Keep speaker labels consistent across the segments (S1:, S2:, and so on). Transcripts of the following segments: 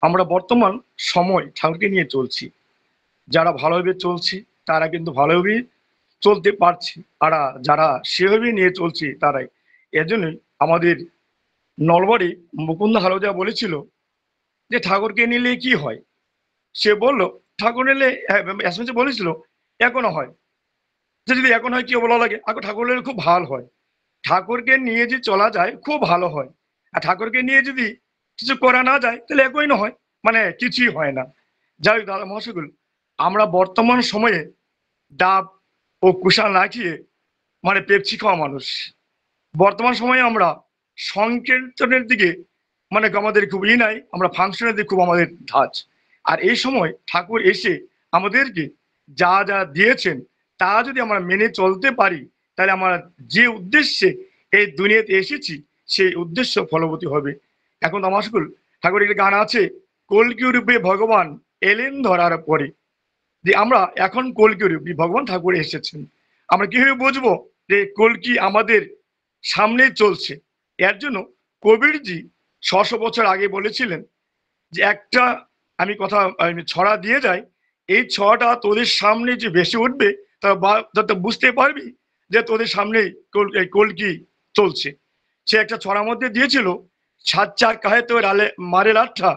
S1: আমরা বর্তমান সময় ঠাকুরকে নিয়ে চলছি, যারা ভালোভাবে চলছি তারা কিন্তু ভালোভাবে চলতে পারছি, আর যারা সেভাবে নিয়ে চলছি তারাই। এজন্যই আমাদের নলবাড়ি মুকুন্দ হালদা বলেছিল যে ঠাকুরকে নিলে কি হয়। সে বলল ঠাকুর নিলে এসএমএস বলেছিল এখনো হয়, যে যদি এখন হয় কি বলা লাগে, এখন ঠাকুর নিলে খুব ভালো হয়। ঠাকুরকে নিয়ে যদি চলা যায় খুব ভালো হয়, আর ঠাকুরকে নিয়ে যদি কিছু করা না যায় তাহলে একই না হয়, মানে কিছুই হয় না। যাই হোক দাদা মহাশয়গুলো, আমরা বর্তমান সময়ে ডাব ও কুশাল না খেয়ে মানে পেপসি খাওয়া মানুষ। বর্তমান সময়ে আমরা সংকীর্তনের দিকে মানে আমাদের খুব নাই, আমরা ফাংশনের দিকে খুব আমাদের ধাঁচ। আর এই সময় ঠাকুর এসে আমাদেরকে যা যা দিয়েছেন তা যদি আমরা মেনে চলতে পারি, তাহলে আমরা যে উদ্দেশ্যে এই দুনিয়াতে এসেছি সেই উদ্দেশ্য ফলবতী হবে। এখন আমার স্কুল ঠাকুরের গান আছে, কল্কি রূপে ভগবান এলেন ধরার পরে, যে আমরা এখন কল্কি রূপী ভগবান ঠাকুর এসেছেন। আমরা কিভাবে বুঝবো যে কল্কি আমাদের সামনে চলছে? এর জন্য কবিরজি ৬০০ বছর আগে বলেছিলেন যে একটা আমি কথা ছড়া দিয়ে যাই, এই ছড়াটা তোদের সামনে যে ভেসে উঠবে তা বুঝতে পারবি যে তোদের সামনে কল্কি চলছে। সে একটা ছড়ার মধ্যে দিয়েছিল, সাচ্চা কাহে তো মারে লাঠা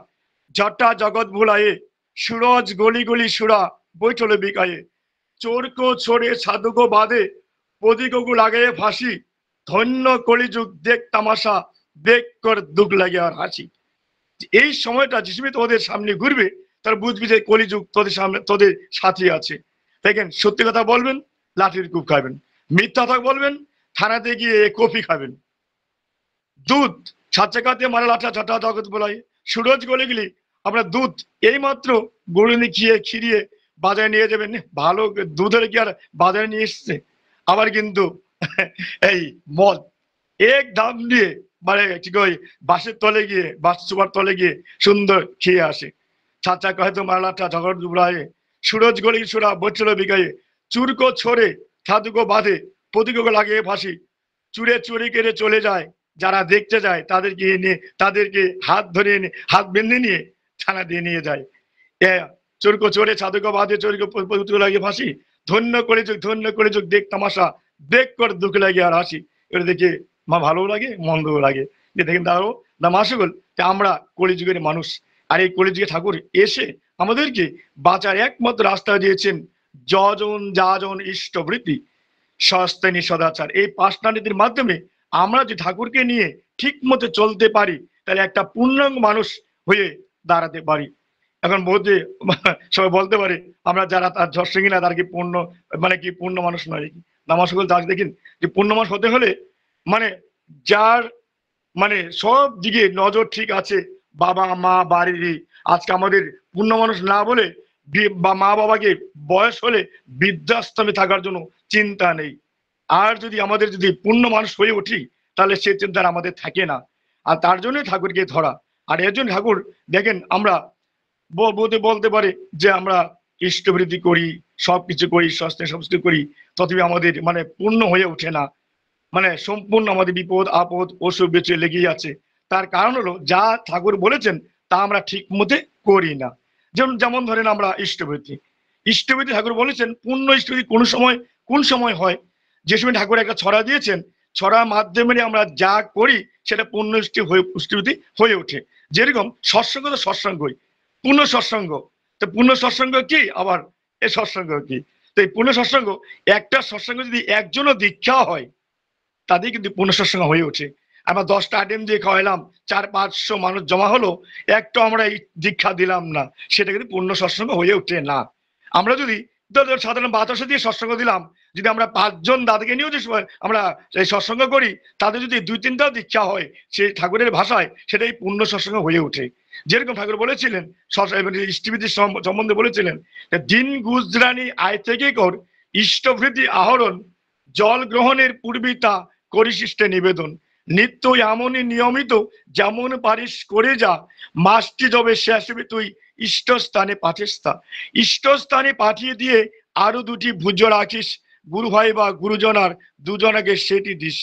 S1: জটা জগৎ ভুলায়ে, সুরজ গলি গলি সুরা বৈঠলে বিকায়ে, চোর কো ছোড়ে সাধু কো বাঁধে, প্রদিকগু লাগে ফাঁসি, ধন্য কলিযুগ দেখ তামাশা, দেখ কর দুঃখ লাগে আর হাসি। এই সময়টা যে সময় তোদের সামনে ঘুরবে তার বুঝবি যে কলিযুগ তোদের সামনে তোদের সাথী আছে। দেখেন, সত্যি কথা বলবেন লাঠির কূপ খাবেন, মিথ্যা কথা বলবেন থানাতে গিয়ে কফি খাবেন। দুধ ছাচ্চাকাতে মারা লাঠা ছাটা জগৎ বলাই, সুরজ গলে গেলি আমরা দুধ এই মাত্র গরুনি খিরিয়ে বাজারে নিয়ে যাবেন, ভালো দুধের কি আর বাজারে নিয়ে এসছে? আবার কিন্তু এই মদ এক দাম দিয়ে মানে কি কই বাসের তলে গিয়ে বাস সুপার তলে গিয়ে সুন্দর খেয়ে আসে। ছাচ্চা কহে তো মারালাটা ঝগড় দুবড়ায়ে, সুরজ গলি সুরা বচ্চল বিগায়ে, চুরকো ছোড়ে সাধুকো বাঁধে, প্রতিকো লাগিয়ে ফাঁসি, চুরে চুরি কেড়ে চলে যায়, যারা দেখতে যায় তাদেরকে নিয়ে তাদেরকে হাত ধরে হাত বেঁধে নিয়ে থানা দিয়ে নিয়ে যায়। চোরকো চোরে সাধুকো বাঁধে, চোরকো প্রতিকো লাগিয়ে ফাঁসি, ধন্য করে যুগ দেখ তামাশা, দেখ কর দুঃখ লাগে আর হাসি। এটা দেখে ভালো লাগে মন্দও লাগে। দেখেন তারও না মাসুল, আমরা কলিযুগের মানুষ, আর এই কলিযুগে ঠাকুর এসে আমাদেরকে বাঁচার একমাত্র রাস্তা দিয়েছেন যজন যাজন ইষ্টবৃত্তি সস্তানি সদাচার। এই 5টা নীতির মাধ্যমে আমরা যে ঠাকুরকে নিয়ে ঠিক মতো চলতে পারি তাহলে একটা পূর্ণাঙ্গ মানুষ হয়ে দাঁড়াতে পারি। এখন বলতে সবাই বলতে পারে আমরা যারা তার ঝড়সঙ্গী না তার কি পূর্ণ মানে কি পূর্ণ মানুষ নয় কি? আমার সকল দাস দেখেন যে পূর্ণ মানুষ হতে হলে মানে যার মানে সব দিকে নজর ঠিক আছে, বাবা মা বাড়ির, আজকে আমাদের পূর্ণ মানুষ না বলে বা মা বাবাকে বয়স হলে বৃদ্ধাশ্রমে থাকার জন্য চিন্তা নেই। আর যদি আমাদের যদি পূর্ণ মানুষ হয়ে উঠি তাহলে সে চিন্তা আমাদের থাকে না। আর তার জন্যই ঠাকুরকে ধরা। আর এর জন্য ঠাকুর দেখেন আমরা বলতে পারে যে আমরা ইষ্টবৃদ্ধি করি, সবকিছু করি, সবকিছু করি, তথাপি আমাদের মানে পূর্ণ হয়ে ওঠে না, মানে সম্পূর্ণ আমাদের বিপদ আপদ অসুখ বেঁচে লেগেই আছে। তার কারণ হলো যা ঠাকুর বলেছেন তা আমরা ঠিক মতে করি না। যেমন ধরেন আমরা ইষ্টবৃত্তি ঠাকুর বলেছেন পূর্ণ ইষ্টবৃত্তি কোন সময় হয়? যে সময় ঠাকুর একটা ছড়া দিয়েছেন, ছড়ার মাধ্যমে আমরা যা করি সেটা পূর্ণ ইষ্টবৃত্তি হয়ে ওঠে। যেরকম সৎসঙ্গ তো সৎসঙ্গই পূর্ণ সৎসঙ্গ, তো পূর্ণ সৎসঙ্গ কি আবার এই সৎসঙ্গ কি? তো এই পূর্ণ সৎসঙ্গ একটা সৎসঙ্গ যদি একজনও দীক্ষা হয় তাদের কিন্তু পূর্ণ সৎসঙ্গ হয়ে ওঠে। আমরা 10টা আইটেম দিয়ে খাওয়াইলাম, 400-500 মানুষ জমা হলো, একটা আমরা এই দীক্ষা দিলাম না, সেটা কিন্তু পূর্ণ সৎসঙ্গ হয়ে ওঠে না। আমরা যদি সাধারণ বাতাসে দিয়ে সৎসঙ্গ দিলাম, যদি আমরা 5 জন দাদাকে নিয়েও যে আমরা এই সৎসঙ্গ করি, তাদের যদি 2-3টাও দীক্ষা হয় সেই ঠাকুরের ভাষায় সেটাই পূর্ণ সৎসঙ্গ হয়ে ওঠে। যেরকম ঠাকুর বলেছিলেন ইষ্টবৃত্তির সম্বন্ধে বলেছিলেন, দিন গুজরানি আয় থেকে কর ইষ্টবৃত্তি আহরণ, জল গ্রহণের পূর্বিতা করিসিষ্টে নিবেদন, নিত্য এমনই নিয়মিত যেমন পারিস করে যা, মাসটি যবে শেষ হবে তুই ইষ্টস্থানে ইষ্টস্থানে পাঠিয়ে দিয়ে আরো 2টি ভুজ রাখিস, গুরু ভাই বা গুরুজনার দুজনাকে সেটি দিস,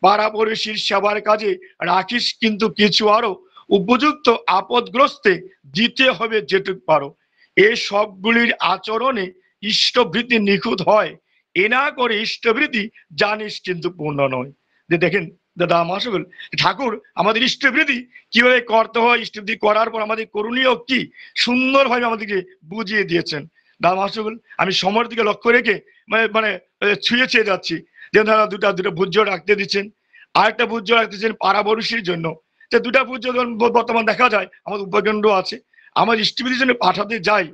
S1: পাড়া পড়শির সেবার কাজে রাখিস কিন্তু কিছু আরো, উপযুক্ত আপদগ্রস্তে দিতে হবে যেটুক পারো। এই সবগুলির আচরণে ইষ্টভৃতি নিখুঁত হয়, এ না করে ইষ্টভৃতি জানিস কিন্তু পূর্ণ নয়। যে দেখেন দাদা মহাশয়, ঠাকুর আমাদের ইষ্টভৃতি কিভাবে করতে হয়, ইষ্টভৃতি করার পর আমাদের করণীয় কি সুন্দরভাবে আমাদেরকে বুঝিয়ে দিয়েছেন। দাদা মহাশয়, আমি সময়ের দিকে লক্ষ্য রেখে মানে মানে ছুঁয়ে ছুঁয়ে যাচ্ছি যে তারা দুটো ভূজ্য রাখতে দিচ্ছেন, আরেকটা ভূজ্য রাখতেছেন পাড়াবড়শির জন্য। যে দুটা ভূজ্য বর্তমান দেখা যায় আমাদের উপকেন্দ্র আছে, আমার ইষ্টভৃতির জন্য পাঠাতে যাই,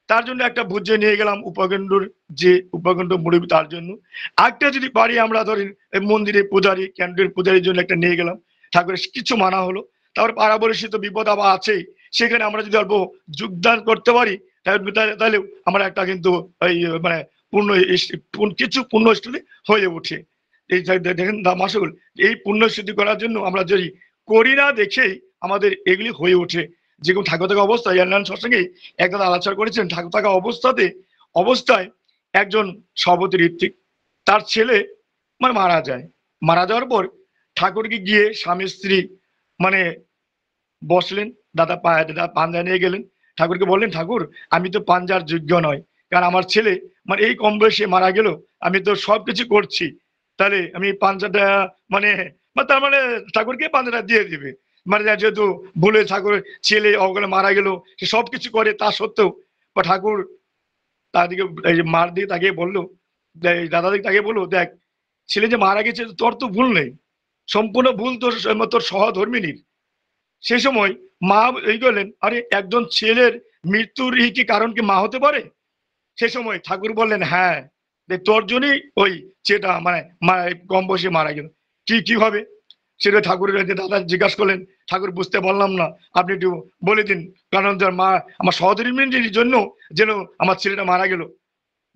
S1: তার জন্য একটা ভূজ্য নিয়ে গেলাম উপকেন্দ্রর যে উপকেন্দ্র মুরব্বী তার জন্য। আরেকটা যদি পারি আমরা ধরেন মন্দিরে পূজারী কেন্দ্রের পূজারীর জন্য একটা নিয়ে গেলাম, ঠাকুরের কিছু মানা হলো। তারপর পাড়াবড়শি তো বিপদ আবার আছেই, সেখানে আমরা যদি অল্প যোগদান করতে পারি তাহলে আমরা একটা কিন্তু এই মানে কিছু পূর্ণ স্থিতি হয়ে ওঠে। এই দেখেন মাসুল, এই পূর্ণ স্থিতি করার জন্য আমরা যদি করি না দেখেই আমাদের এগুলি হয়ে ওঠে। যেরকম ঠাকুর থাকা অবস্থায় সৎসঙ্গে একদম আলোচনা করেছেন, ঠাকুর থাকা অবস্থায় একজন সভাপতি ঋত্বিক, তার ছেলে মানে মারা যায়। মারা যাওয়ার পর ঠাকুরকে গিয়ে স্বামী স্ত্রী মানে বসলেন, দাদা পাঞ্জা নিয়ে গেলেন, ঠাকুরকে বললেন ঠাকুর আমি তো পাঞ্জার যোগ্য নয়, কারণ আমার ছেলে মানে এই কম বয়সে মারা গেল, আমি তো সবকিছু করছি, তাহলে আমি পাঞ্জাটা মানে তার মানে ঠাকুরকে পাঞ্জাটা দিয়ে দিবে। মানে যেহেতু ভুলে ঠাকুর ছেলে অগলে মারা গেল, সে সবকিছু করে তা সত্ত্বেও বা ঠাকুর তাদেরকে মার দিয়ে তাকে বললো, দাদা দিকে তাকে বললো, দেখ ছেলে যে মারা গেছে তোর তো ভুল নেই, সম্পূর্ণ ভুল তোর সহধর্মিনীর। সেই সময় মা এই বললেন, আরে একজন ছেলের মৃত্যুর কি কারণ কি মা হতে পারে? সেই সময় ঠাকুর বললেন, হ্যাঁ তোর জন্যই ওই সেটা মানে কম বয়সে মারা গেল। কিভাবে সেটা ঠাকুরের দাদা জিজ্ঞাসা করলেন, ঠাকুর বুঝতে পারলাম না, আপনি একটু বলে দিন, কারণ মা আমার সহধর্মিনীর জন্য যেন আমার ছেলেটা মারা গেল।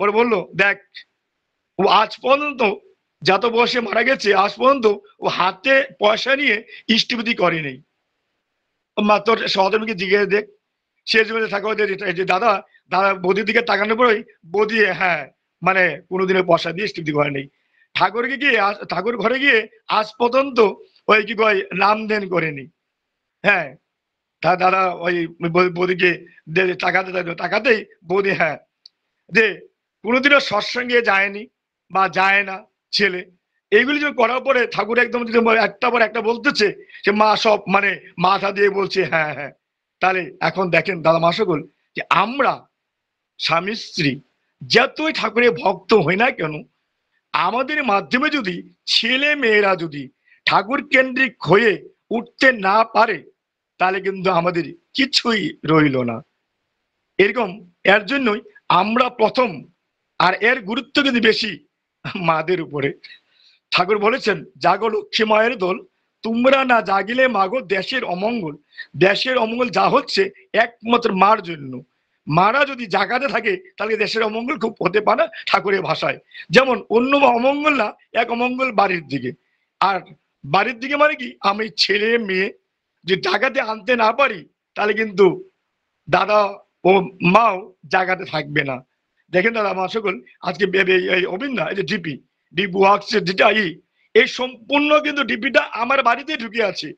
S1: পরে বললো, দেখ ও আজ পর্যন্ত যত বয়সে মারা গেছে আজ পর্যন্ত ও হাতে পয়সা নিয়ে ইষ্টবিধি করেনি। মা তোর সহধর্মীকে জিজ্ঞেস দেখ। সে ঠাকুর যে দাদা বৌদির দিকে তাকানোর পরেই বৌদি হ্যাঁ মানে কোনোদিনের পয়সা দিয়ে ইষ্টবিধি করেনি। ঠাকুরকে গিয়ে ঠাকুর ঘরে গিয়ে আজ পর্যন্ত ওই কি কয় নাম দেন করেনি। হ্যাঁ দাদা ওই বৌদিকে তাকাতেই বৌদি হ্যাঁ যে কোনোদিনও সৎসঙ্গে যায়নি বা যায় না ছেলে, এইগুলি যে করার পরে ঠাকুর একদম যদি একটা পর একটা বলতেছে, সে মা সব মানে মাথা দিয়ে বলছে হ্যাঁ হ্যাঁ। তাহলে এখন দেখেন দাদা মা সকল, যে আমরা স্বামী স্ত্রী যতই ঠাকুরের ভক্ত হই না কেন, আমাদের মাধ্যমে যদি ছেলে মেয়েরা যদি ঠাকুর কেন্দ্রিক হয়ে উঠতে না পারে, তাহলে কিন্তু আমাদের কিছুই রইল না। এরকম এর জন্যই আমরা প্রথম, আর এর গুরুত্ব কিন্তু বেশি মাদের উপরে। ঠাকুর বলেছেন, জাগো লক্ষ্মী মায়ের দোল, তোমরা না জাগিলে মাগো দেশের অমঙ্গল। দেশের অমঙ্গল যা হচ্ছে একমাত্র মার জন্য। মারা যদি জাগাতে থাকে তাহলে দেশের অমঙ্গল খুব হতে পারে না ঠাকুরের ভাষায়। যেমন অন্য অমঙ্গল না, এক অমঙ্গল বাড়ির দিকে, আর বাড়ির দিকে মানে কি আমি ছেলে মেয়ে যে জাগাতে আনতে না পারি, তাহলে কিন্তু দাদা ও মাও জাগাতে থাকবে না। দেখেন দাদা মা সকল, আজকে এই অবিন্দা এই যে ডিপ ওয়ার্কস যেটা এই সম্পূর্ণ কিন্তু ডিপিটা আমার বাড়িতে ঢুকে আছে।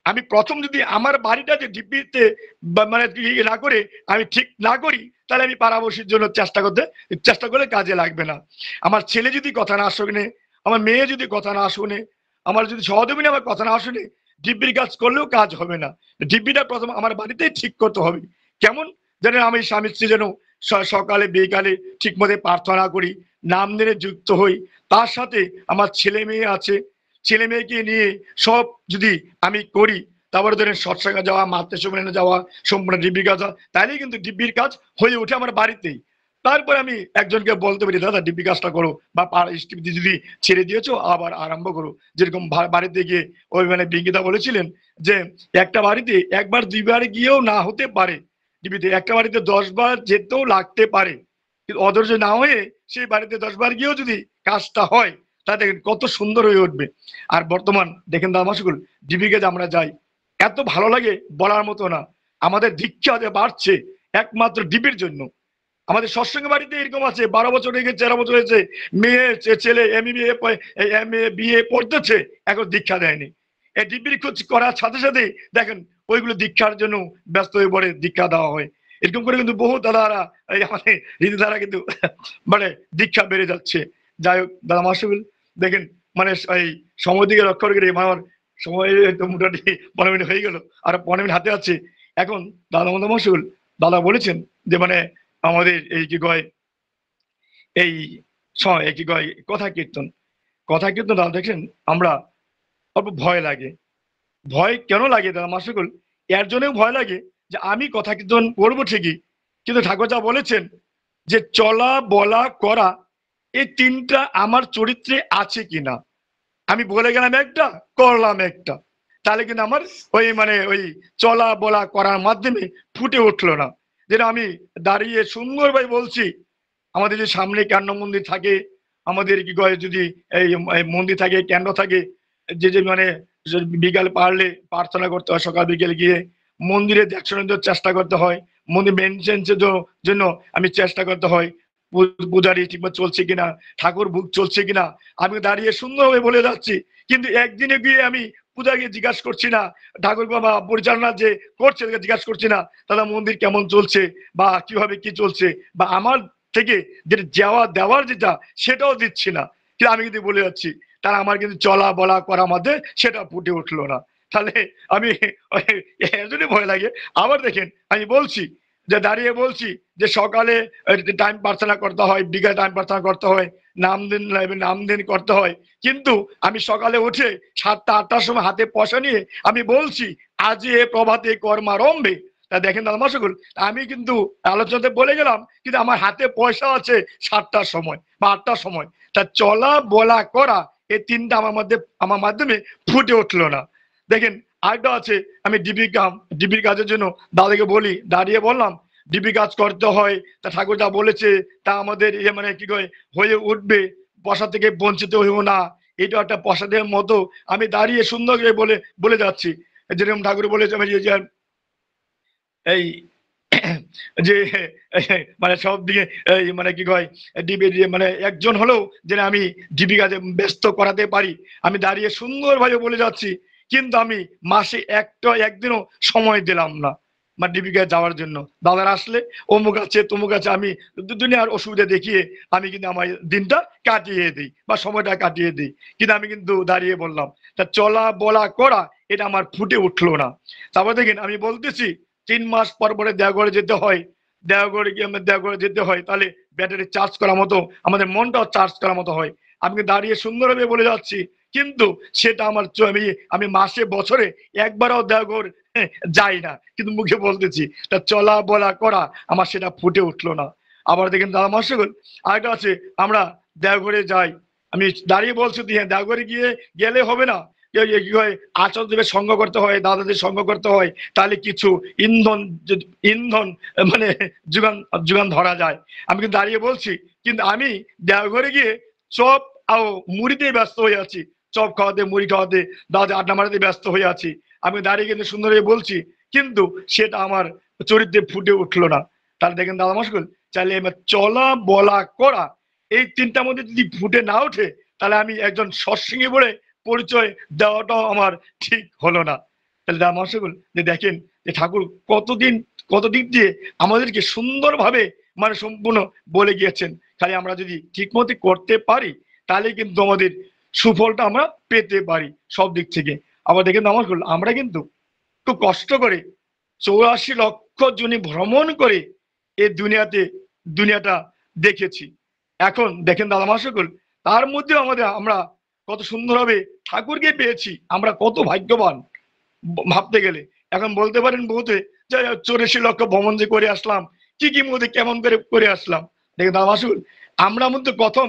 S1: আমি প্রথম যদি আমার বাড়িটা যে ডিপিতে মানে না করে আমি ঠিক না করি, তাহলে আমি পাড়াবসির জন্য চেষ্টা করলে কাজে লাগবে না। আমার ছেলে যদি কথা না শুনে, আমার মেয়ে যদি কথা না শুনে, আমার যদি সহধর্মিনী আমার কথা না শুনে, ডিপির কাজ করলেও কাজ হবে না। ডিপিটা প্রথম আমার বাড়িতেই ঠিক করতে হবে। কেমন যেন আমি স্বামী স্ত্রী যেন সকালে বিকালে ঠিক মতো প্রার্থনা করি, নাম দিনে যুক্ত হই, তার সাথে আমার ছেলে মেয়ে আছে, ছেলে মেয়েকে নিয়ে সব যদি আমি করি, তারপরে ধরেন সৎসঙ্গে যাওয়া, মাতৃসম্মেলনে যাওয়া, সম্পূর্ণ ডিব্বি কাজ, তাহলেই কিন্তু ডিব্বির কাজ হয়ে ওঠে আমার বাড়িতেই। তারপরে আমি একজনকে বলতে পারি, দাদা ডিব্বি কাজটা করো, বা যদি ছেড়ে দিয়েছো আবার আরম্ভ করো। যেরকম বাড়িতে গিয়ে ওই মানে বিঙ্গিতা বলেছিলেন যে একটা বাড়িতে একবার দুইবার গিয়েও না হতে পারে ডিবিতে, একটা বাড়িতে 10 বার যেতেও লাগতে পারে, কিন্তু অধৈর্য না হয়ে সেই বাড়িতে 10 বার গিয়েও যদি কাজটা হয়, তাহলে দেখেন কত সুন্দর হয়ে উঠবে। আর বর্তমান দেখেন দাদা মাসুকুল, ডিবিকে যে আমরা যাই এত ভালো লাগে বলার মতো না। আমাদের দীক্ষা যে বাড়ছে একমাত্র ডিবির জন্য। আমাদের সৎসঙ্গ বাড়িতে এরকম আছে 12 বছর হয়ে গেছে, 13 বছর হয়েছে, মেয়ে ছেলে এম এ বিএ পড়তেছে, এখন দীক্ষা দেয়নি। এই ডিগ্রি করার সাথে সাথে দেখেন ওইগুলো দীক্ষার জন্য ব্যস্ত হয়ে পড়ে, দীক্ষা দেওয়া হয়। এরকম করে কিন্তু বহু দাদারা এই আমাদের রীতি দ্বারা কিন্তু মানে দীক্ষা বেড়ে যাচ্ছে। যাই হোক দাদা মাসুল, দেখেন মানে এই সময় দিকে লক্ষ্য করে আমার সময় মোটামুটি 15 মিনিট হয়ে গেল, আর 15 মিনিট হাতে আছে। এখন দাদা মাসুল, দাদা বলেছেন যে মানে আমাদের এই কি কয় এই কি কয় কথা কীর্তন, কথা কীর্তন দাদা দেখছেন আমরা অল্প ভয় লাগে। ভয় কেন লাগে দাদা মাসুল? এর জন্যও ভয় লাগে যে আমি কথা কীর্তন করবো ঠিকই, কিন্তু ঠাকুর যা বলেছেন যে চলা বলা করা এই তিনটা আমার চরিত্রে আছে কিনা। আমি বলে গেলাম একটা, করলাম একটা, তাহলে কিন্তু আমার ওই মানে ওই চলা বলা করার মাধ্যমে ফুটে উঠলো না। যেটা আমি দাঁড়িয়ে সুন্দরভাবে বলছি, আমাদের যে সামনে কেন্দ্র মন্দির থাকে, আমাদের কি কয় যদি এই মন্দির থাকে, কেন্দ্র থাকে, যে মানে বিকাল পারলে প্রার্থনা করতে হয়, সকাল বিকেল গিয়ে মন্দিরে দেখাশোনার চেষ্টা করতে হয়, মন্দির মেনটেন্সের জন্য আমি চেষ্টা করতে হয়, পূজারি ঠিকমতো চলছে কিনা, ঠাকুর বুক চলছে কিনা, আমি দাঁড়িয়ে সুন্দরভাবে বলে যাচ্ছি। কিন্তু একদিনে গিয়ে আমি পূজাকে জিজ্ঞাসা করছি না, ঠাকুর বাবা পরিচালনা যে করছে জিজ্ঞাসা করছি না দাদা মন্দির কেমন চলছে বা কিভাবে কি চলছে, বা আমার থেকে যেটা যাওয়া দেওয়ার যেটা সেটাও দিচ্ছি না, কিন্তু আমি কিন্তু বলে যাচ্ছি। তারা আমার কিন্তু চলা বলা করার মধ্যে সেটা ফুটে উঠলো না। তাহলে আমি এর জন্য ভয় লাগে। আবার দেখেন আমি বলছি যে দাঁড়িয়ে বলছি যে সকালে টাইম প্রার্থনা করতে হয়, বিকালে টাইম প্রার্থনা করতে হয়, নাম দিন করতে হয়, কিন্তু আমি সকালে উঠে 7টা 8টার সময় হাতে পয়সা নিয়ে আমি বলছি আজ এ প্রভাতে কর্মারম্ভে। তা দেখেন দাদা মাসুল, আমি কিন্তু আলোচনাতে বলে গেলাম, কিন্তু আমার হাতে পয়সা আছে 7টার সময় বা 8টার সময়। তা চলা বলা করা এই তিনটা আমার মাধ্যমে ফুটে উঠলো না। দেখেন আরেকটা আছে, আমি ডিবির কাজের জন্য দাদাকে বলি, দাঁড়িয়ে বললাম ডিবি কাজ করতে হয়, তা ঠাকুর যা বলেছে তা আমাদের মানে কি কয় হয়ে উঠবে, পয়সা থেকে বঞ্চিত হইব না, এটা একটা প্রসাদের মতো আমি দাঁড়িয়ে সুন্দর করে বলে যাচ্ছি। যেরকম ঠাকুর বলেছে আমি এই যে মানে সব দিকে মানে কি কয় ডিবি মানে একজন হলেও যেন আমি ডিবি কাজে ব্যস্ত করাতে পারি, আমি দাঁড়িয়ে সুন্দরভাবে বলে যাচ্ছি। কিন্তু আমি মাসে একদিনও সময় দিলাম না আমার ডিবিকায় যাওয়ার জন্য। দাদারা আসলে অমুক আছে তমুক আছে, আমি দুনিয়ার অসুবিধা দেখিয়ে আমি কিন্তু আমার দিনটা কাটিয়ে দিই বা সময়টা কাটিয়ে দিই, কিন্তু আমি কিন্তু দাঁড়িয়ে বললাম। তা চলা বলা করা এটা আমার ফুটে উঠলো না। তারপর দেখেন আমি বলতেছি 3 মাস পর পরে দেওঘরে যেতে হয়, দেওঘরে গিয়ে আমরা দেওঘরে যেতে হয়, তাহলে ব্যাটারি চার্জ করার মতো আমাদের মনটাও চার্জ করার মতো হয়। আমি দাঁড়িয়ে সুন্দরভাবে বলে যাচ্ছি, কিন্তু সেটা আমার আমি মাসে বছরে একবারও দেওঘর যাই না, কিন্তু মুখে বলতেছি। তা চলা বলা করা আমার সেটা ফুটে উঠলো না। আবার দেখেন দাদা মাসুল, আরেকটা আছে, আমরা দেওঘরে যাই, আমি দাঁড়িয়ে বলছি হ্যাঁ দেওঘরে গেলে হবে না, কি হয় আচার্যদের সঙ্গ করতে হয়, দাদাদের সঙ্গ করতে হয়, তাহলে কিছু ইন্ধন মানে যোগান ধরা যায়। আমি কিন্তু দাঁড়িয়ে বলছি, কিন্তু আমি দেওঘরে গিয়ে চপ আর মুড়িতে ব্যস্ত হয়ে আছি, চপ খাওয়াতে মুড়ি খাওয়াতে দাদা আড্ডা মারাতে ব্যস্ত হয়ে আছি। আমি দাঁড়িয়ে কিন্তু সুন্দরভাবে বলছি, কিন্তু সেটা আমার চরিত্রে ফুটে উঠলো না। তাহলে দেখেন দাদা মুশকিল, চাইলে চলা বলা করা এই তিনটার মধ্যে যদি ফুটে না ওঠে, তাহলে আমি একজন সৎসঙ্গী বলে পরিচয় দেওয়াটাও আমার ঠিক হলো না। তাহলে দাদা মুশকিল যে দেখেন যে ঠাকুর কত দিক দিয়ে আমাদেরকে সুন্দরভাবে মানে সম্পূর্ণ বলে গিয়েছেন। খালি আমরা যদি ঠিক মতো করতে পারি, তাহলে কিন্তু আমাদের সুফলটা আমরা পেতে পারি সব দিক থেকে। আবার দেখেন নমস্কার, আমরা কিন্তু খুব কষ্ট করে 84 লক্ষ জনি ভ্রমণ করে এই দুনিয়াটা দেখেছি। এখন দেখেন দাদা মাসকল, তার মধ্যে আমরা কত সুন্দরভাবে ঠাকুরকে পেয়েছি, আমরা কত ভাগ্যবান ভাবতে গেলে। এখন বলতে পারেন বহুতে যে 84 লক্ষ ভ্রমণ যে করে আসলাম, কি মধ্যে কেমন করে আসলাম। দেখেন দাদা মাসকল, আমরা মধ্যে প্রথম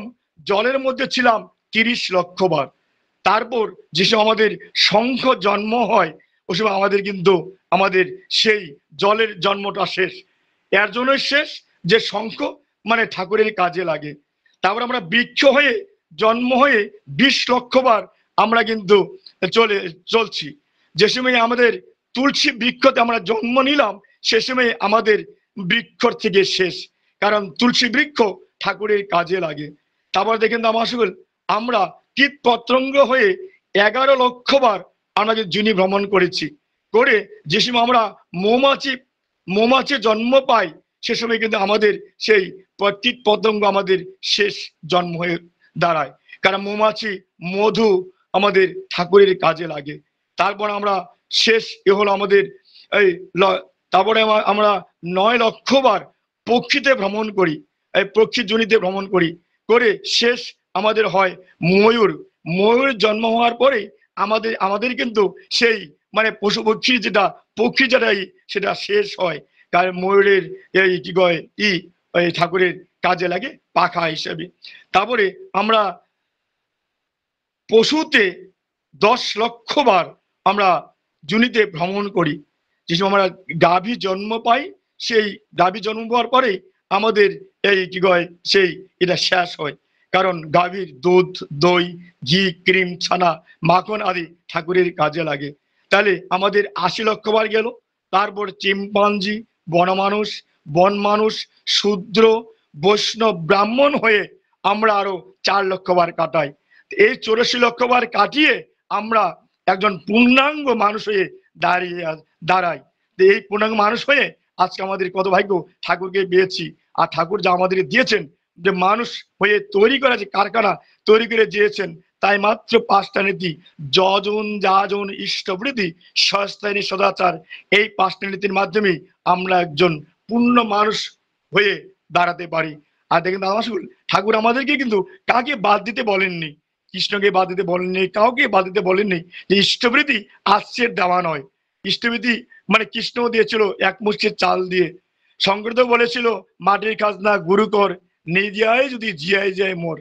S1: জলের মধ্যে ছিলাম 30 লক্ষ বার। তারপর যেসব আমাদের শঙ্খ জন্ম হয়, ওসব আমাদের কিন্তু আমাদের সেই জলের জন্মটা শেষ। এর জন্য শেষ যে শঙ্খ মানে ঠাকুরের কাজে লাগে। তারপর আমরা বৃক্ষ হয়ে জন্ম হয়ে 20 লক্ষ বার আমরা কিন্তু চলছি। যে সময় আমাদের তুলসী বৃক্ষতে আমরা জন্ম নিলাম, সে সময় আমাদের বৃক্ষ থেকে শেষ, কারণ তুলসী বৃক্ষ ঠাকুরের কাজে লাগে। তারপর দেখেন দামাসুল, আমরা কীট পতঙ্গ হয়ে 11 লক্ষ বার আমরা যে জুনি ভ্রমণ করেছি, করে যে সময় আমরা মৌমাছি জন্ম পাই, সে সময় কিন্তু আমাদের সেই কীট পতঙ্গ আমাদের শেষ জন্ম হয়ে দাঁড়ায়। কারণ মৌমাছি মধু আমাদের ঠাকুরের কাজে লাগে। তারপর আমরা শেষ এ হলো আমাদের এই তারপরে আমরা 9 লক্ষবার পক্ষীতে ভ্রমণ করি, এই পক্ষী জনিতে ভ্রমণ করি, করে শেষ আমাদের হয় ময়ূর। ময়ূর জন্ম হওয়ার পরে আমাদের কিন্তু সেই মানে পশু পক্ষী যেটা পক্ষী যেটাই সেটা শেষ হয়। কারণ ময়ূরের এই কি কয় ওই ঠাকুরের কাজে লাগে পাখা হিসেবে। তারপরে আমরা পশুতে 10 লক্ষবার আমরা জুনিতে ভ্রমণ করি। যে সময় আমরা গাভী জন্ম পাই, সেই গাভী জন্ম পাওয়ার পরে আমাদের এই কি কয় সেই এটা শেষ হয়। কারণ গাভীর দুধ, দই, ঘি, ক্রিম, ছানা, মাখন আদি ঠাকুরের কাজে লাগে। তাহলে আমাদের 80 লক্ষবার গেল। তারপর চিম্পাঞ্জি, বন মানুষ, শূদ্র, বৈষ্ণব, ব্রাহ্মণ হয়ে আমরা আরো 4 লক্ষবার কাটাই। এই 84 লক্ষবার কাটিয়ে আমরা একজন পূর্ণাঙ্গ মানুষ হয়ে দাঁড়াই। এই পূর্ণাঙ্গ মানুষ হয়ে আজকে আমাদের কত ভাগ্য, ঠাকুরকে পেয়েছি। আর ঠাকুর যা আমাদের দিয়েছেন, যে মানুষ হয়ে তৈরি করা যে কারখানা তৈরি করে দিয়েছেন, তাই মাত্র 5টা নীতি: যজন, যাজন, ইষ্টবৃদ্ধি, সস্তায়নী, সদাচার। এই 5টা নীতির মাধ্যমে আমরা একজন পূর্ণ মানুষ হয়ে দাঁড়াতে পারি। আর দেখেন দাদা ঠাকুর আমাদেরকে কিন্তু কাকে বাদ দিতে বলেননি, কৃষ্ণকে বাদ দিতে বলেননি, কাউকে বাদ দিতে বলেননি। যে ইষ্টবৃদ্ধি আশ্রের দেওয়া নয়। ইষ্টবৃদ্ধি মানে কৃষ্ণ দিয়েছিল 1 মুষ্টি চাল দিয়ে। শঙ্করদেব বলেছিল মাটির খাজনা গুরু কর, নিজেই যদি জিয়াই যায় মোর।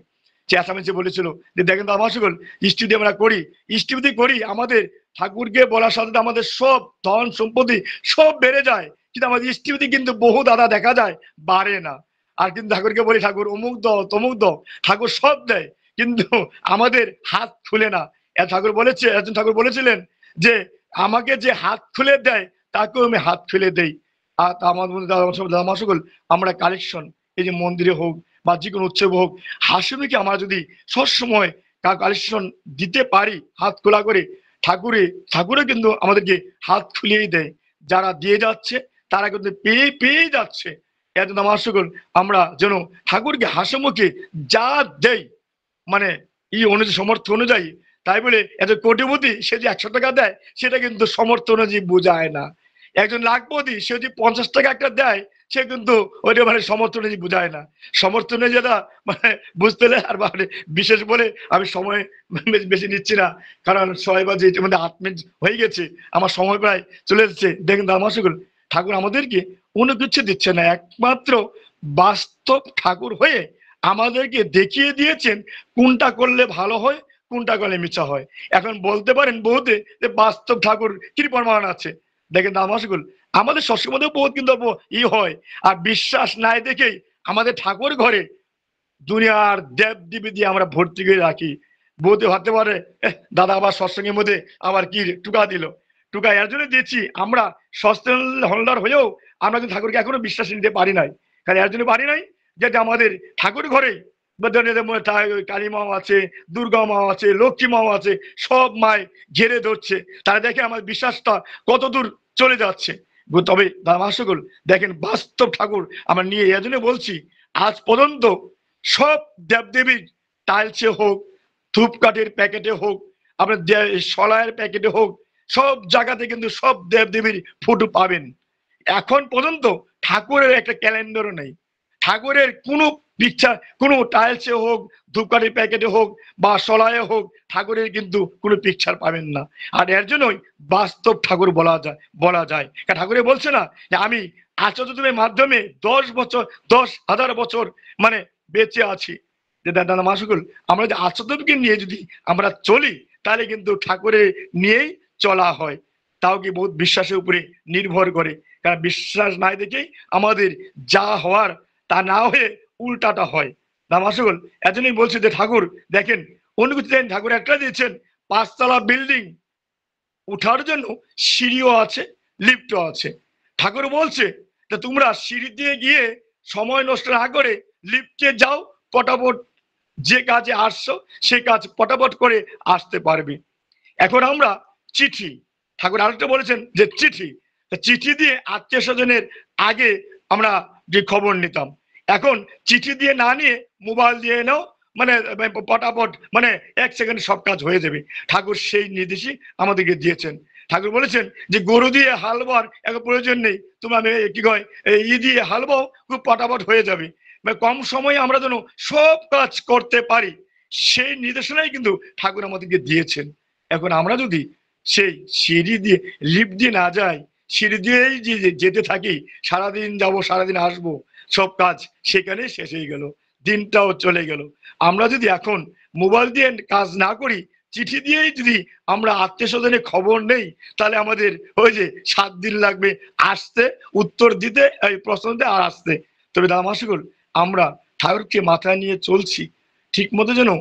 S1: চেঁচামেচি বলেছিল যে দেখেন তো আমার সকল ইষ্টবৃদ্ধি আমরা করি, ইষ্টবৃদ্ধি করি, আমাদের ঠাকুরকে বলার সাথে আমাদের সব ধন সম্পত্তি সব বেড়ে যায়। কিন্তু আমাদের ইষ্টবৃদ্ধি কিন্তু বহু দাদা দেখা যায় বাড়ে না। আর কিন্তু ঠাকুরকে বলি ঠাকুর অমুক দাও তমুক দাও, ঠাকুর সব দেয়, কিন্তু আমাদের হাত খুলে না। একজন ঠাকুর বলেছিলেন যে আমাকে যে হাত খুলে দেয় তাকেও আমি হাত খুলে দেই। আর আমার সকল আমরা কালেকশন, এই যে মন্দিরে হোক বা যে কোনো উৎসব হোক, হাসিমুখে আমরা যদি সবসময় কালেকশন দিতে পারি হাত খোলা করে, ঠাকুরে কিন্তু আমাদেরকে হাত খুলিয়েই দেয়। যারা দিয়ে যাচ্ছে তারা কিন্তু পেয়ে যাচ্ছে। এত আমার সকল আমরা যেন ঠাকুরকে হাসিমুখে যা দেই, মানে অনুযায়ী সমর্থ অনুযায়ী। তাই বলে এত কোটিপতি সে যে 100 টাকা দেয় সেটা কিন্তু সমর্থ অনুযায়ী বোঝায় না। একজন লাখপতি সে যদি 50 টাকা একটা দেয়, সে কিন্তু ওইটা মানে সমর্থ অনুযায়ী বোঝায় না। সমর্থ অনুযায়ী যেটা মানে বুঝতে হলে আর মানে বিশেষ বলে আমি সময় বেশি নিচ্ছি না, কারণ 6 বাজে ইতিমধ্যে 8 মিনিট হয়ে গেছে, আমার সময় প্রায় চলে এসেছে। দেখেন আমার সকল ঠাকুর আমাদেরকে কোনো কিছু দিচ্ছে না, একমাত্র বাস্তব ঠাকুর হয়ে আমাদেরকে দেখিয়ে দিয়েছেন কোনটা করলে ভালো হয়, কোনটা করলে মিথ্যা হয়। এখন বলতে পারেন বহুতে যে বাস্তব ঠাকুর কি প্রমাণ আছে। দেখেন আমার সকল আমাদের সবসময় বহুত কিন্তু হয়। আর বিশ্বাস নাই দেখেই আমাদের ঠাকুর ঘরে দুনিয়ার দেব দেবী দিয়ে আমরা ভর্তি করে রাখি। বলতে ভাবতে পারে দাদা আবার সৎসঙ্গের মধ্যে আবার কি টুকা দিল। টুকা এর জন্য দিয়েছি, আমরা সস্তেন হলদার হয়েও আমরা কিন্তু ঠাকুরকে এখনো বিশ্বাস নিতে পারি নাই। কারণ এর জন্য পারি নাই যেটা আমাদের ঠাকুর ঘরে কালী মাও আছে, দুর্গা মাও আছে, লক্ষ্মী মাও আছে, সব মায় ঘেরে ধরছে। তারা দেখে আমার বিশ্বাসটা কত দূর চলে যাচ্ছে। তবে দাদা সকল দেখেন বাস্তব ঠাকুর আমরা নিয়ে এর জন্য বলছি, আজ পর্যন্ত সব দেবদেবীর টাইলসে হোক, ধূপকাঠির প্যাকেটে হোক, আপনার সলায়ের প্যাকেটে হোক, সব জায়গাতে কিন্তু সব দেবদেবীর ফটো পাবেন। এখন পর্যন্ত ঠাকুরের একটা ক্যালেন্ডারও নেই। ঠাকুরের কোনো পিকচার, কোনো টাইলসে হোক, ধূপকাঠির প্যাকেটে হোক বা সলায়ে হোক, ঠাকুরের কিন্তু কোনো পিকচার পাবেন না। আর এর জন্যই বাস্তব ঠাকুর বলা যায়। ঠাকুরে বলছে না যে আমি আচার্যদেবের মাধ্যমে 10,000 বছর মানে বেঁচে আছি। যে দাদা মা সকল আমরা যে আচার্যদেবকে নিয়ে যদি আমরা চলি, তাহলে কিন্তু ঠাকুরের নিয়েই চলা হয়। তাও কি বহুত বিশ্বাসের উপরে নির্ভর করে। কারণ বিশ্বাস নাই দেখেই আমাদের যা হওয়ার তা না হয়ে উল্টাটা হয়। দাদা সকল এজন্যই বলছে যে ঠাকুর দেখেন অনুভূতি দেন, ঠাকুর একটা দিয়েছেন 5 তলা বিল্ডিং, উঠার জন্য সিঁড়িও আছে, লিফটও আছে। ঠাকুর বলছে যে তোমরা সিঁড়ি দিয়ে গিয়ে সময় নষ্ট না করে লিফটে যাও, পটাপট যে কাজে আসছো সে কাজ পটাপট করে আসতে পারবে। এখন আমরা চিঠি, ঠাকুর আরেকটা বলেছেন যে চিঠি, চিঠি দিয়ে আত্মীয় স্বজনের আগে আমরা যে খবর নিতাম, এখন চিঠি দিয়ে না নিয়ে মোবাইল দিয়ে নাও, মানে পটাপট, মানে 1 সেকেন্ডে সব কাজ হয়ে যাবে। ঠাকুর সেই নির্দেশই আমাদেরকে দিয়েছেন। ঠাকুর বলেছেন যে গরু দিয়ে হাল বার এখন প্রয়োজন নেই, তুমি আমি কি কয় দিয়ে হাল বাও, খুব পটাপট হয়ে যাবে, মানে কম সময়ে আমরা যেন সব কাজ করতে পারি, সেই নির্দেশনাই কিন্তু ঠাকুর আমাদেরকে দিয়েছেন। এখন আমরা যদি সেই সিঁড়ি দিয়ে লিফট দিয়ে না যাই, সিঁড়ি দিয়েই যেতে থাকি, সারাদিন যাব সারাদিন আসবো, সব কাজ সেখানে শেষ হয়ে গেল, দিনটাও চলে গেল। আমরা যদি এখন মোবাইল দিয়ে কাজ না করি, চিঠি দিয়েই যদি আমরা আত্মীয় স্বজনের খবর নেই, তাহলে আমাদের ওই যে 7 দিন লাগবে আসতে, উত্তর দিতে, এই প্রশ্ন দিতে আর আসতে। তবে দামাশগুল আমরা ঠাকুরকে মাথায় নিয়ে চলছি, ঠিক মতো যেন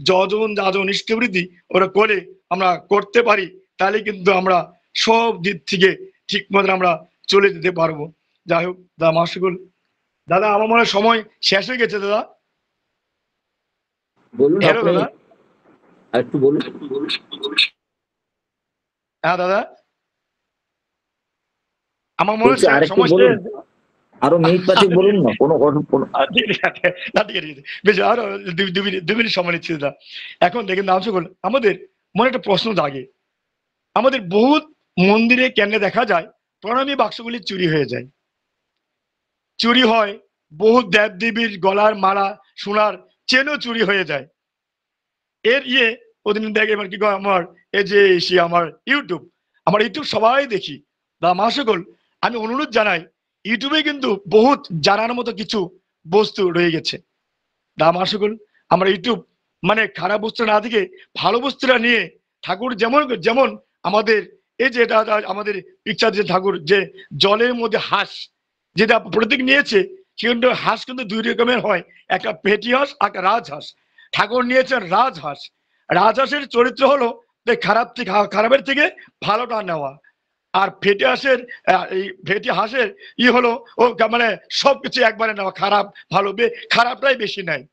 S1: যজন যাজন ইষ্টবৃদ্ধি ওরা করে আমরা করতে পারি, তাহলে কিন্তু আমরা সব দিক থেকে ঠিক মতো আমরা চলে যেতে পারবো। যাই হোক দামাশগুল, দাদা আমার মনে হয় সময় শেষ হয়ে গেছে দাদা।
S2: বলুন
S1: হ্যালো দাদা।
S2: একটু বলুন।
S1: হ্যাঁ দাদা, আমার মনে হয় সময়
S2: শেষ, আরো মিনিট 5 বলুন না, কোনো
S1: বেশ, আরো 2 মিনিট সময় নিচ্ছি দাদা। এখন দেখেন দামসকল, আমাদের মনে একটা প্রশ্ন জাগে, আমাদের বহুত মন্দিরে কেন দেখা যায় প্রণামী বাক্সগুলি চুরি হয়ে যায়, চুরি হয়, বহু দেব দেবীর গলার মালা সোনার চেনও চুরি হয়ে যায়। এর ওদিন দেখে এবার কি আমার এই যে আমার ইউটিউব সবাই দেখি। মা সকল, আমি অনুরোধ জানাই, ইউটিউবে কিন্তু বহুত জানার মতো কিছু বস্তু রয়ে গেছে। মা সকল, আমরা ইউটিউব মানে খারাপ বস্তু না থেকে ভালো বস্তুটা নিয়ে, ঠাকুর যেমন যেমন আমাদের এই যে এটা আমাদের পিকচার যে ঠাকুর যে জলের মধ্যে হাঁস যেটা প্রতীক নিয়েছে, কিন্তু হাঁস কিন্তু 2 রকমের হয়, একটা পেটি হাঁস আর একটা রাজহাঁস। ঠাকুর নিয়েছেন রাজহাঁস। রাজহাঁসের চরিত্র হলো খারাপের থেকে ভালোটা নেওয়া, আর ফেটে হাঁসের হলো ও মানে সবকিছু একবারে নেওয়া, খারাপ ভালো খারাপটাই বেশি নেয়।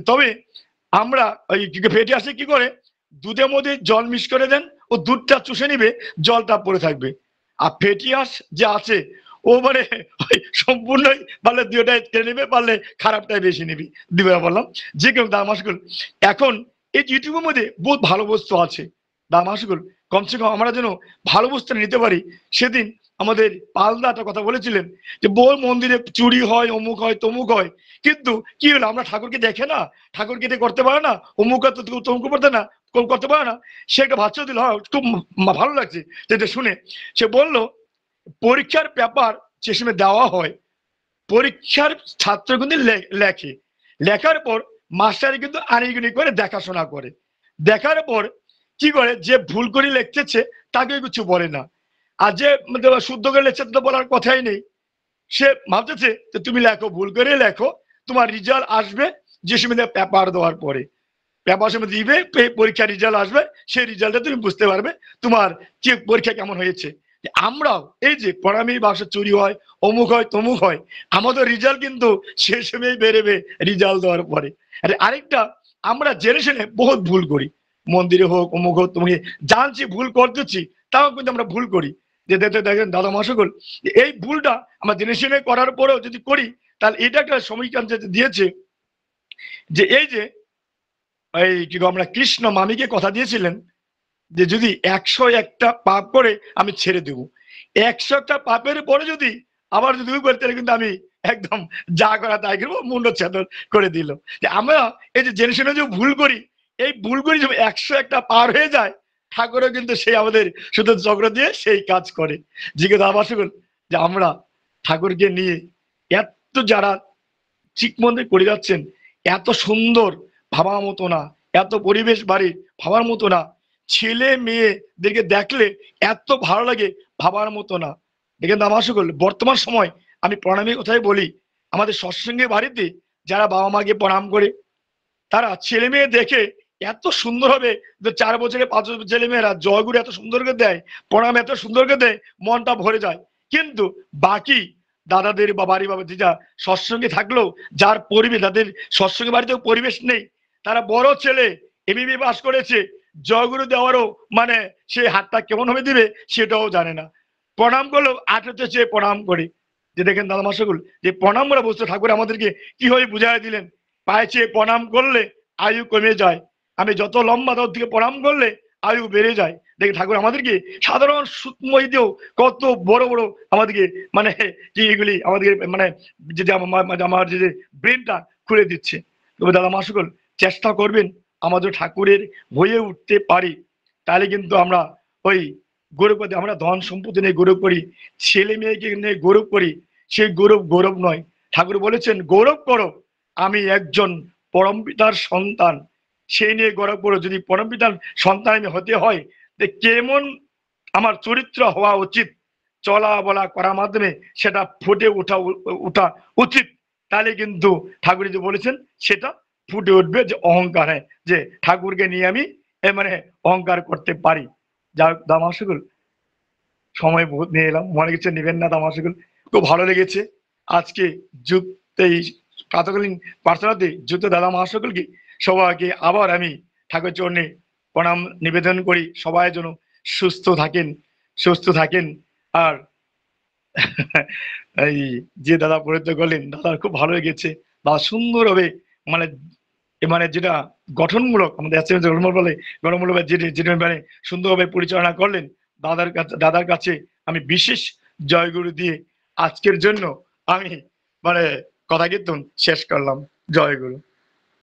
S1: তবে আমরা ওই ফেটে হাঁসে কি করে, দুধের মধ্যে জল মিক্স করে দেন, ও দুধটা চুষে নিবে, জলটা পড়ে থাকবে। আর ফেটি হাঁস যে আছে ও মানে সম্পূর্ণই পারলে দুটাই কেড়ে নেবে, পারলে খারাপটাই বেশি নিবি দিবে বললাম। যে কেউ দামাশগুল, এখন এই ইউটিউবের মধ্যে বহুত ভালো বস্তু আছে দামাশগুল, কমসে কম আমরা যেন ভালো বস্তু নিতে পারি। সেদিন আমাদের পালদা একটা কথা বলেছিলেন যে বহু মন্দিরে চুরি হয়, অমুক হয় তমুক হয়, কিন্তু কি হলো আমরা ঠাকুরকে দেখে না, ঠাকুরকে এটা করতে পারে না, অমুক তমুক করতে না করতে পারে না, সে একটা ভাষ্য দিল, খুব ভালো লাগছে যেটা শুনে। সে বললো পরীক্ষার পেপার যে সময় দেওয়া হয়, পরীক্ষার ছাত্র কিন্তু লেখে, লেখার পর মাস্টার কিন্তু আনিগুনি করে দেখাশোনা করে, দেখার পর কি করে, যে ভুল করে লিখতেছে তাকে কিছু বলে না, আর যে শুদ্ধ করে লিখছে তো বলার কথাই নেই। সে ভাবতেছে যে তুমি লেখো, ভুল করে লেখো, তোমার রেজাল্ট আসবে যে সময় পেপার দেওয়ার পরে, পেপার সময় দিবে, পরীক্ষার রেজাল্ট আসবে, সেই রেজাল্টে তুমি বুঝতে পারবে তোমার কি পরীক্ষা কেমন হয়েছে। আমরাও এই যে প্রণামী বাক্স চুরি হয়, অমুক হয় তমুক হয়, আমাদের রেজাল্ট কিন্তু সে সময় বেরোবে রেজাল্ট দেওয়ার পরে। আরেকটা, আমরা জেনারেশনে বহুত ভুল করি, মন্দিরে হোক অমুক হোক তুমি জানছি ভুল করতেছি, তাও কিন্তু আমরা ভুল করি। যে দেখেন দাদা মহাসকল, এই ভুলটা আমরা জেনারেশনে করার পরেও যদি করি, তাহলে এটা একটা সমীকরণ দিয়েছে যে এই যে এই কি আমরা কৃষ্ণ মামিকে কথা দিয়েছিলেন যে যদি 101টা পাপ করে আমি ছেড়ে দেব, 100টা পাপের পরে যদি আবার যদি করতে, কিন্তু আমি একদম যা করা তাই করবো, মুন্ডচ্ছেদন করে দিল। যে আমরা এই যে জেনারেশনে যে ভুল করি, এই ভুল করি যদি 101টা পার হয়ে যায়, ঠাকুরও কিন্তু সেই আমাদের শুধু চক্র দিয়ে সেই কাজ করে। জিজ্ঞেস আবার যে আমরা ঠাকুরকে নিয়ে এত যারা ঠিক মন্দির করে যাচ্ছেন, এত সুন্দর ভাবার মতো না, এত পরিবেশ বাড়ির ভাবার মতো না, ছেলে মেয়েদেরকে দেখলে এত ভালো লাগে ভাবার মতো না। দেখেন আমার সকল বর্তমান সময় আমি প্রণামের কথাই বলি, আমাদের সৎসঙ্গে বাড়িতে যারা বাবা মাকে প্রণাম করে, তারা ছেলে মেয়ে দেখে এত সুন্দর হবে, 4 বছরে 5 বছর ছেলে মেয়েরা জয়গুরু এত সুন্দর করে দেয়, প্রণাম এত সুন্দর করে দেয়, মনটা ভরে যায়। কিন্তু বাকি দাদাদের বা বাড়ি বাবা দিদা সৎসঙ্গে থাকলেও যার পরিবেশ, তাদের সৎসঙ্গে বাড়িতেও পরিবেশ নেই, তারা বড় ছেলে এমবিবি পাস করেছে, জয়গুরু দেওয়ারও মানে সেই হাতটা কেমন ভাবে দিবে সেটাও জানে না। প্রণাম করলেও আঠাতে চেয়ে প্রণাম করে। যে দেখেন দাদা মাসাগুল, যে প্রণাম করা বস্তু ঠাকুর আমাদেরকে কিভাবে বুঝাই দিলেন। পায়ে চেয়ে প্রণাম করলে আয়ু কমে যায়, আমি যত লম্বা তত থেকে প্রণাম করলে আয়ু বেড়ে যায়। দেখে ঠাকুর আমাদেরকে সাধারণ সূক্ষ্ম দিয়েও কত বড় বড় আমাদেরকে মানে কি এগুলি আমাদেরকে মানে যে আমার যে ব্রেনটা খুলে দিচ্ছে। তবে দাদা মাসকল চেষ্টা করবেন আমাদের ঠাকুরের হয়ে উঠতে পারি, তাহলে কিন্তু আমরা ওই গৌরব, আমরা ধন সম্পত্তি নিয়ে গৌরব করি, ছেলে মেয়েকে নিয়ে গৌরব করি, সেই গৌরব গৌরব নয়। ঠাকুর বলেছেন গৌরব করো আমি একজন পরমপিতার সন্তান, সেই নিয়ে গৌরব করো। যদি পরমপিতার সন্তান আমি হতে হয়, কেমন আমার চরিত্র হওয়া উচিত, চলা বলা করার মাধ্যমে সেটা ফুটে ওঠা উচিত। তাহলে কিন্তু ঠাকুর যে বলেছেন সেটা ফুটে উঠবে, যে অহংকার, হ্যাঁ, যে ঠাকুরকে নিয়ে আমি মানে অহংকার করতে পারি। যা দামাশগুল সময় বহুত নিয়ে এলাম, মনে কিছু নেবেন না দামাশগুল। খুব ভালো লেগেছে আজকে যুক্ত এই প্রাতকালীন প্রার্থনাতে যুক্ত দাদা মহাসকলকে সবাইকে আবার আমি ঠাকুর চরণে প্রণাম নিবেদন করি। সবাই যেন সুস্থ থাকেন। আর এই যে দাদা পরিত্য করলেন, দাদার খুব ভালো লেগেছে। দাদা সুন্দরভাবে মানে মানে যেটা গঠনমূলক আমাদের বলে গঠনমূলক যেটা মানে সুন্দরভাবে পরিচালনা করলেন। দাদার কাছে আমি বিশেষ জয়গুরু দিয়ে আজকের জন্য আমি মানে কথা কীর্তন শেষ করলাম। জয়গুরু।